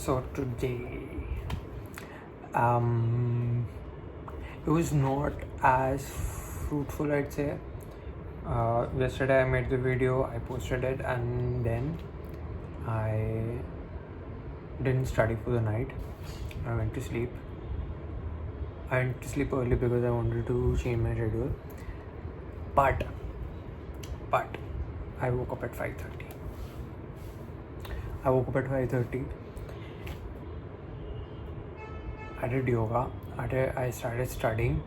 So today, it was not as fruitful, I'd say. Yesterday I made the video, I posted it, and then I didn't study for the night. I went to sleep. I went to sleep early because I wanted to change my schedule. But I woke up at 5:30. I did yoga. I started studying,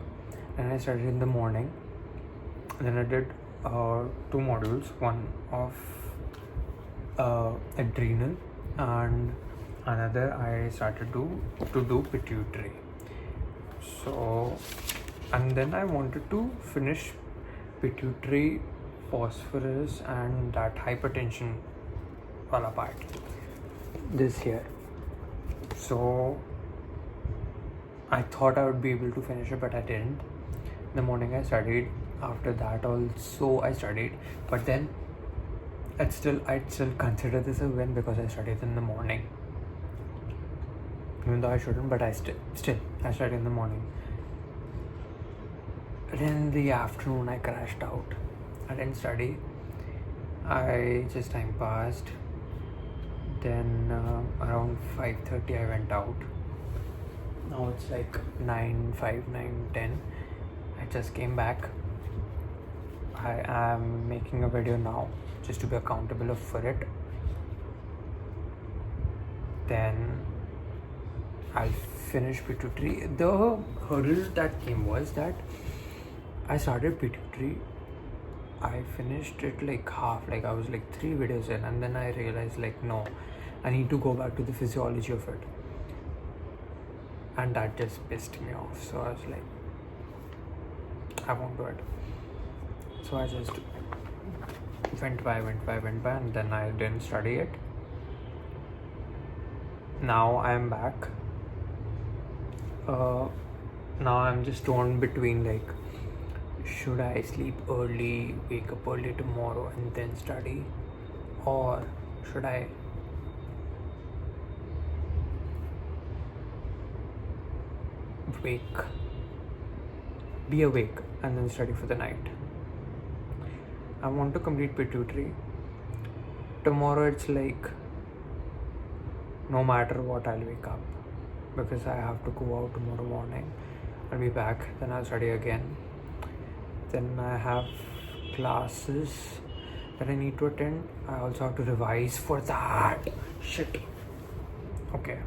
and I studied in the morning. Then I did 2 modules, one of adrenal and another I started to do pituitary. So, and then I wanted to finish pituitary, phosphorus and that hypertension wala part, this here. So I thought I would be able to finish it, but I didn't. In the morning I studied. After that also I studied, but then I'd still consider this a win because I studied in the morning. Even though I shouldn't, but I still I studied in the morning. And in the afternoon I crashed out. I didn't study. I just time passed. Then around 5:30 I went out. Now it's like 9:10. I just came back. I am making a video now just to be accountable for it. Then I'll finish pituitary. The hurdle that came was that I started pituitary. I finished it like half, like I was like 3 videos in, and then I realized like no, I need to go back to the physiology of it. And that just pissed me off. So I was like, I won't do it. So I just went by, and then I didn't study it. Now I am back. Now I'm just torn between like, should I sleep early, wake up early tomorrow and then study, or should I be awake and then study for the night. I want to complete pituitary. Tomorrow it's like, no matter what, I'll wake up because I have to go out tomorrow morning. I'll be back, then I'll study again. Then I have classes that I need to attend. I also have to revise for that. Shit. Okay.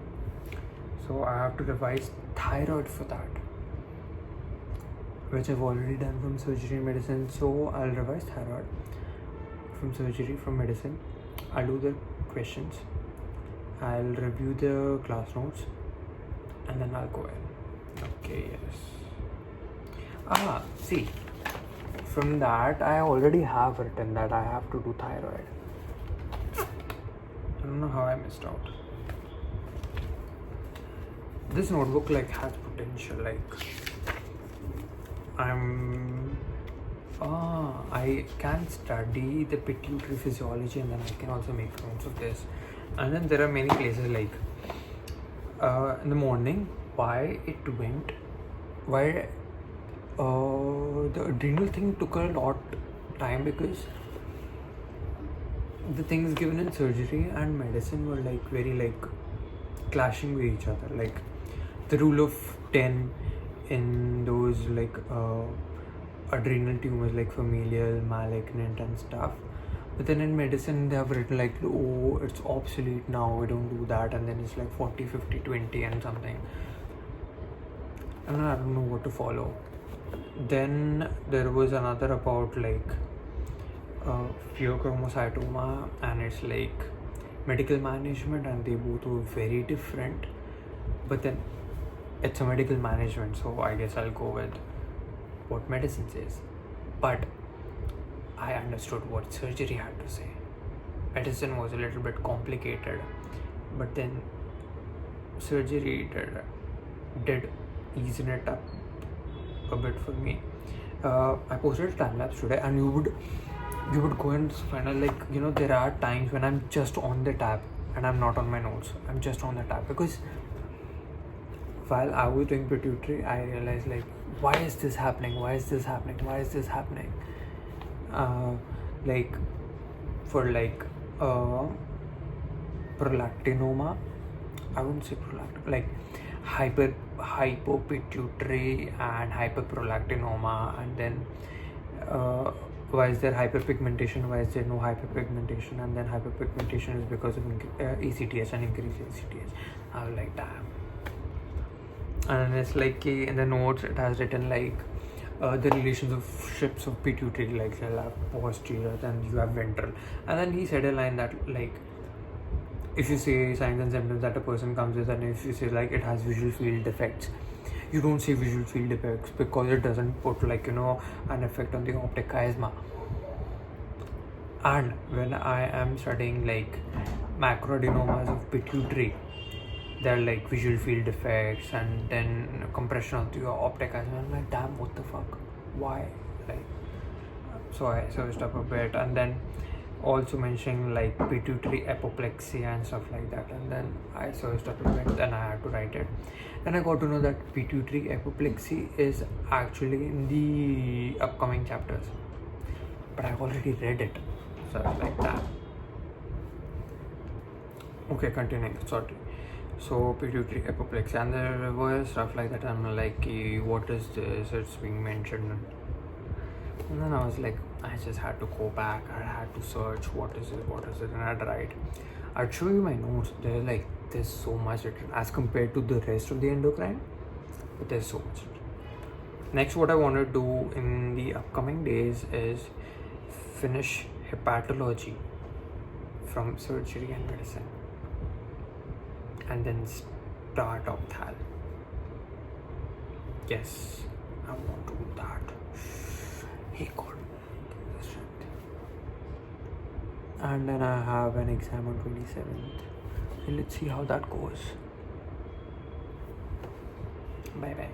So I have to revise thyroid for that, which I've already done from surgery and medicine. So I'll revise thyroid from surgery, from medicine. I'll do the questions. I'll review the class notes, and then I'll go in. Okay, yes. See, from that I already have written that I have to do thyroid. I don't know how I missed out. This notebook like has potential. Like I can study the pituitary physiology, and then I can also make notes of this. And then there are many places like in the morning why the adrenal thing took a lot time, because the things given in surgery and medicine were like very like clashing with each other, like the rule of 10 in those like adrenal tumors like familial, malignant and stuff. But then in medicine they have written like, oh, it's obsolete now, we don't do that, and then it's like 40, 50, 20 and something, and I don't know what to follow. Then there was another about like pheochromocytoma, and it's like medical management, and they both were very different. But then it's a medical management, so I guess I'll go with what medicine says. But I understood what surgery had to say. Medicine was a little bit complicated, but then surgery did easen it up a bit for me. I posted a time lapse today, and you would go and find out, like, you know, there are times when I'm just on the tab and I'm not on my notes. I'm just on the tab, because while I was doing pituitary, I realized like, why is this happening? Why is this happening? Why is this happening? Like for like prolactinoma, I wouldn't say prolactin, like hypopituitary and hyperprolactinoma, and then why is there hyperpigmentation, why is there no hyperpigmentation, and then hyperpigmentation is because of ECTS and increased ECTS. I was like, damn. And it's like in the notes it has written like the relationships of pituitary, like you'll have posterior, then you have ventral, and then he said a line that like, if you say signs and symptoms that a person comes with, and if you say like it has visual field defects, you don't say visual field defects because it doesn't put like an effect on the optic chiasma. And when I am studying like macroadenomas of pituitary, they're like visual field defects and then compression of the optic chiasma. I'm like, damn, what the fuck? Why? Like, so I searched up a bit, and then also mentioning like pituitary apoplexy and stuff like that, and then I searched up a bit, then I had to write it. Then I got to know that pituitary apoplexy is actually in the upcoming chapters, but I've already read it, so I was like, that. Okay, continuing, sorry. So pituitary apoplexy, and there was stuff like that. I'm like, what is this? It's being mentioned. And then I was like, I just had to go back. I had to search what is it, and I'd write. I'd show you my notes. There's so much written as compared to the rest of the endocrine, but there's so much written. Next, what I want to do in the upcoming days is finish hepatology from surgery and medicine, and then start opthal. Yes, I want to do that. Hey God. And then I have an exam on 27th. Let's see how that goes. Bye bye.